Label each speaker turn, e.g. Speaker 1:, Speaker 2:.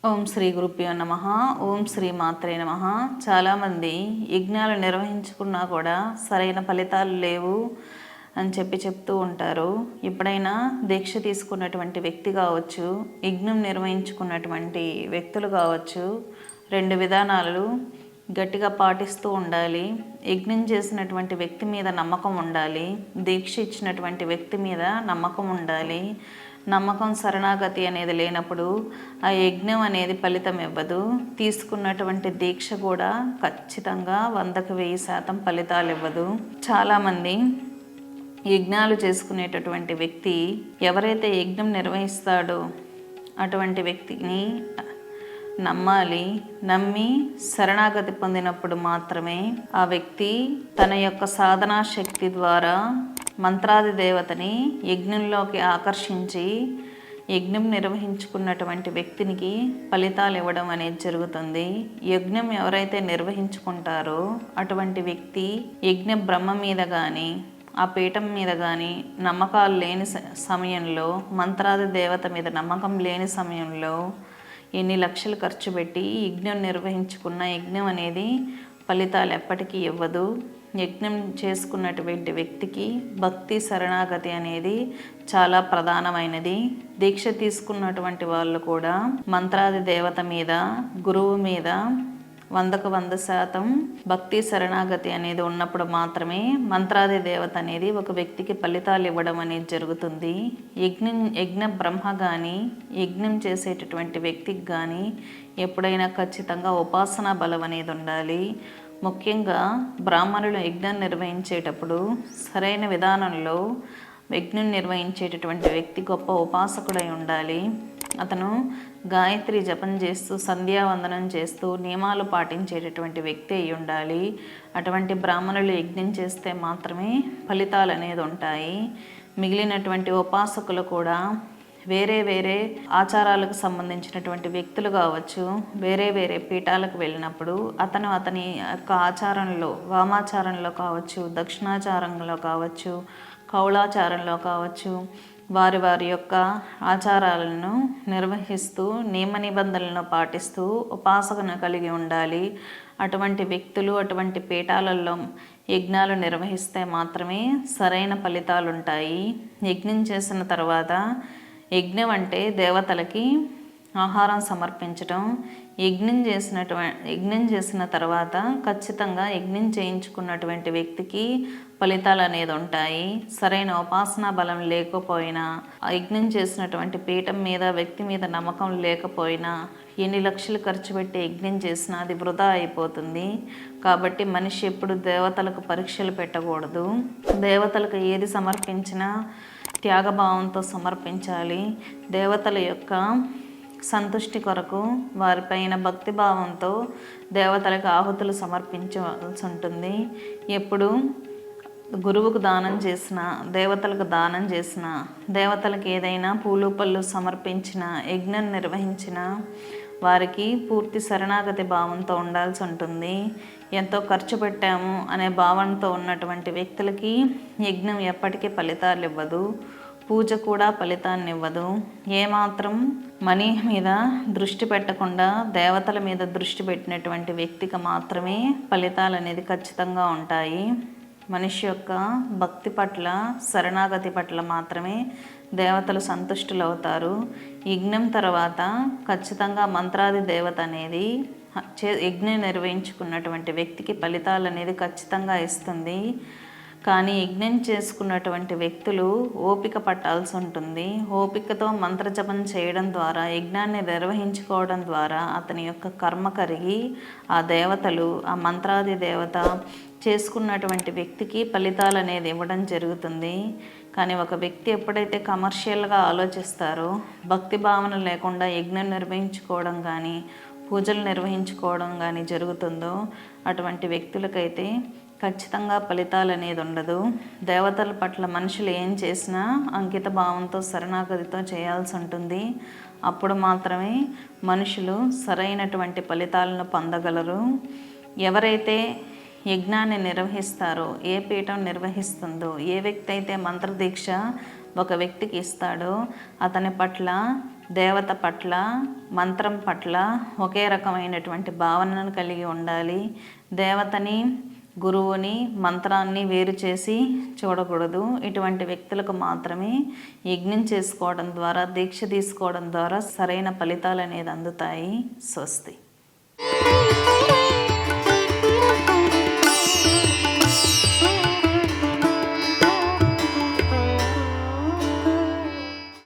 Speaker 1: ఓం శ్రీ గురుభ్యో నమః. ఓం శ్రీ మాత్రే నమః. చాలామంది యజ్ఞాలు నిర్వహించుకున్నా కూడా సరైన ఫలితాలు లేవు అని చెప్తూ ఉంటారు. ఎప్పుడైనా దీక్ష తీసుకున్నటువంటి వ్యక్తి కావచ్చు, యజ్ఞం నిర్వహించుకున్నటువంటి వ్యక్తులు కావచ్చు, రెండు విధానాలు గట్టిగా పాటిస్తూ ఉండాలి. యజ్ఞం చేసినటువంటి వ్యక్తి మీద నమ్మకం ఉండాలి, దీక్ష ఇచ్చినటువంటి వ్యక్తి మీద నమ్మకం ఉండాలి. నమ్మకం శరణాగతి అనేది లేనప్పుడు ఆ యజ్ఞం అనేది ఫలితం ఇవ్వదు. తీసుకున్నటువంటి దీక్ష కూడా ఖచ్చితంగా 100కి 1000% ఫలితాలు ఇవ్వదు. చాలామంది యజ్ఞాలు చేసుకునేటటువంటి వ్యక్తి ఎవరైతే యజ్ఞం నిర్వహిస్తాడో అటువంటి వ్యక్తిని నమ్మాలి. నమ్మి శరణాగతి పొందినప్పుడు మాత్రమే ఆ వ్యక్తి తన యొక్క సాధనా శక్తి ద్వారా మంత్రాది దేవతని యజ్ఞంలోకి ఆకర్షించి యజ్ఞం నిర్వహించుకున్నటువంటి వ్యక్తికి ఫలితాలు ఇవ్వడం అనేది జరుగుతుంది. యజ్ఞం ఎవరైతే నిర్వహించుకుంటారో అటువంటి వ్యక్తి యజ్ఞ బ్రహ్మ మీద కానీ ఆ పీఠం మీద కానీ నమ్మకాలు లేని సమయంలో, మంత్రాది దేవత మీద నమ్మకం లేని సమయంలో ఎన్ని లక్షలు ఖర్చు పెట్టి యజ్ఞం నిర్వహించుకున్న యజ్ఞం అనేది ఫలితాలు ఎప్పటికీ ఇవ్వదు. యజ్ఞం చేసుకున్నటువంటి వ్యక్తికి భక్తి శరణాగతి అనేది చాలా ప్రధానమైనది. దీక్ష తీసుకున్నటువంటి వాళ్ళు కూడా మంత్రాది దేవత మీద, గురువు మీద 100కు 100% భక్తి శరణాగతి అనేది ఉన్నప్పుడు మాత్రమే మంత్రాది దేవత అనేది ఒక వ్యక్తికి ఫలితాలు ఇవ్వడం అనేది జరుగుతుంది. యజ్ఞ బ్రహ్మ కానీ యజ్ఞం చేసేటటువంటి వ్యక్తికి కానీ ఎప్పుడైనా ఖచ్చితంగా ఉపాసనా బలం అనేది ఉండాలి. ముఖ్యంగా బ్రాహ్మణులు యజ్ఞం నిర్వహించేటప్పుడు సరైన విధానంలో యజ్ఞం నిర్వహించేటటువంటి వ్యక్తి గొప్ప ఉపాసకుడై ఉండాలి. అతను గాయత్రి జపం చేస్తూ, సంధ్యావందనం చేస్తూ నియమాలు పాటించేటటువంటి వ్యక్తి అయి ఉండాలి. అటువంటి బ్రాహ్మణులు యజ్ఞం చేస్తే మాత్రమే ఫలితాలు అనేది ఉంటాయి. మిగిలినటువంటి ఉపాసకులు కూడా వేరే వేరే ఆచారాలకు సంబంధించినటువంటి వ్యక్తులు కావచ్చు, వేరే వేరే పీఠాలకు వెళ్ళినప్పుడు అతని యొక్క ఆచారంలో, వామాచారంలో కావచ్చు, దక్షిణాచారంలో కావచ్చు, కౌళాచారంలో కావచ్చు, వారి యొక్క ఆచారాలను నిర్వహిస్తూ నియమ నిబంధనలను పాటిస్తూ ఉపాసకను కలిగి ఉండాలి. అటువంటి వ్యక్తులు అటువంటి పీఠాలలో యజ్ఞాలు నిర్వహిస్తే మాత్రమే సరైన ఫలితాలు ఉంటాయి. యజ్ఞం చేసిన తర్వాత, యజ్ఞం అంటే దేవతలకి ఆహారం సమర్పించటం. యజ్ఞం చేసిన తర్వాత ఖచ్చితంగా యజ్ఞం చేయించుకున్నటువంటి వ్యక్తికి ఫలితాలు అనేది ఉంటాయి. సరైన ఉపాసనా బలం లేకపోయినా, యజ్ఞం చేసినటువంటి పీఠం మీద వ్యక్తి మీద నమ్మకం లేకపోయినా, ఎన్ని లక్షలు ఖర్చు పెట్టి యజ్ఞం చేసినా అది వృధా అయిపోతుంది. కాబట్టి మనిషి ఎప్పుడు దేవతలకు పరీక్షలు పెట్టకూడదు. దేవతలకు ఏది సమర్పించినా త్యాగభావంతో సమర్పించాలి. దేవతల యొక్క సంతుష్టి కొరకు వారిపైన భక్తిభావంతో దేవతలకు ఆహుతులు సమర్పించవలసి ఉంటుంది. ఎప్పుడు గురువుకు దానం చేసిన, దేవతలకు దానం చేసిన, దేవతలకు ఏదైనా పూలు పళ్ళు సమర్పించిన, యజ్ఞం నిర్వహించిన వారికి పూర్తి శరణాగతి భావంతో ఉండాల్సి ఉంటుంది. ఎంతో ఖర్చు పెట్టాము అనే భావనతో ఉన్నటువంటి వ్యక్తులకి యజ్ఞం ఎప్పటికీ ఫలితాలు ఇవ్వదు. పూజ కూడా ఫలితాన్ని ఇవ్వదు. ఏమాత్రం మనీ మీద దృష్టి పెట్టకుండా దేవతల మీద దృష్టి పెట్టినటువంటి వ్యక్తికి మాత్రమే ఫలితాలు అనేది ఖచ్చితంగా ఉంటాయి. మనిషి యొక్క భక్తి పట్ల, శరణాగతి పట్ల మాత్రమే దేవతలు సంతుష్టులు అవుతారు. యజ్ఞం తర్వాత ఖచ్చితంగా మంత్రాది దేవత అనేది యజ్ఞం నిర్వహించుకున్నటువంటి వ్యక్తికి ఫలితాలు అనేది ఖచ్చితంగా ఇస్తుంది. కానీ యజ్ఞం చేసుకున్నటువంటి వ్యక్తులు ఓపిక పట్టాల్సి ఉంటుంది. ఓపికతో మంత్రజపం చేయడం ద్వారా, యజ్ఞాన్ని నిర్వహించుకోవడం ద్వారా అతని యొక్క కర్మ కరిగి ఆ దేవతలు, ఆ మంత్రాది దేవత చేసుకున్నటువంటి వ్యక్తికి ఫలితాలు అనేది ఇవ్వడం జరుగుతుంది. కానీ ఒక వ్యక్తి ఎప్పుడైతే కమర్షియల్గా ఆలోచిస్తారో, భక్తి భావన లేకుండా యజ్ఞం నిర్వహించుకోవడం కానీ, పూజలు నిర్వహించుకోవడం కానీ జరుగుతుందో అటువంటి వ్యక్తులకైతే ఖచ్చితంగా ఫలితాలు అనేది ఉండదు. దేవతల పట్ల మనుషులు ఏం చేసినా అంకిత భావంతో, శరణాగతితో చేయాల్సి ఉంటుంది. అప్పుడు మాత్రమే మనుషులు సరైనటువంటి ఫలితాలను పొందగలరు. ఎవరైతే యజ్ఞాన్ని నిర్వహిస్తారో, ఏ పీఠం నిర్వహిస్తుందో, ఏ వ్యక్తి అయితే మంత్రదీక్ష ఒక వ్యక్తికి ఇస్తాడో అతని పట్ల, దేవత పట్ల, మంత్రం పట్ల ఒకే రకమైనటువంటి భావనను కలిగి ఉండాలి. దేవతని, గురువుని, మంత్రాన్ని వేరు చేసి చూడకూడదు. ఇటువంటి వ్యక్తులకు మాత్రమే యజ్ఞం చేసుకోవడం ద్వారా, దీక్ష తీసుకోవడం ద్వారా సరైన ఫలితాలు అనేది అందుతాయి. స్వస్తి.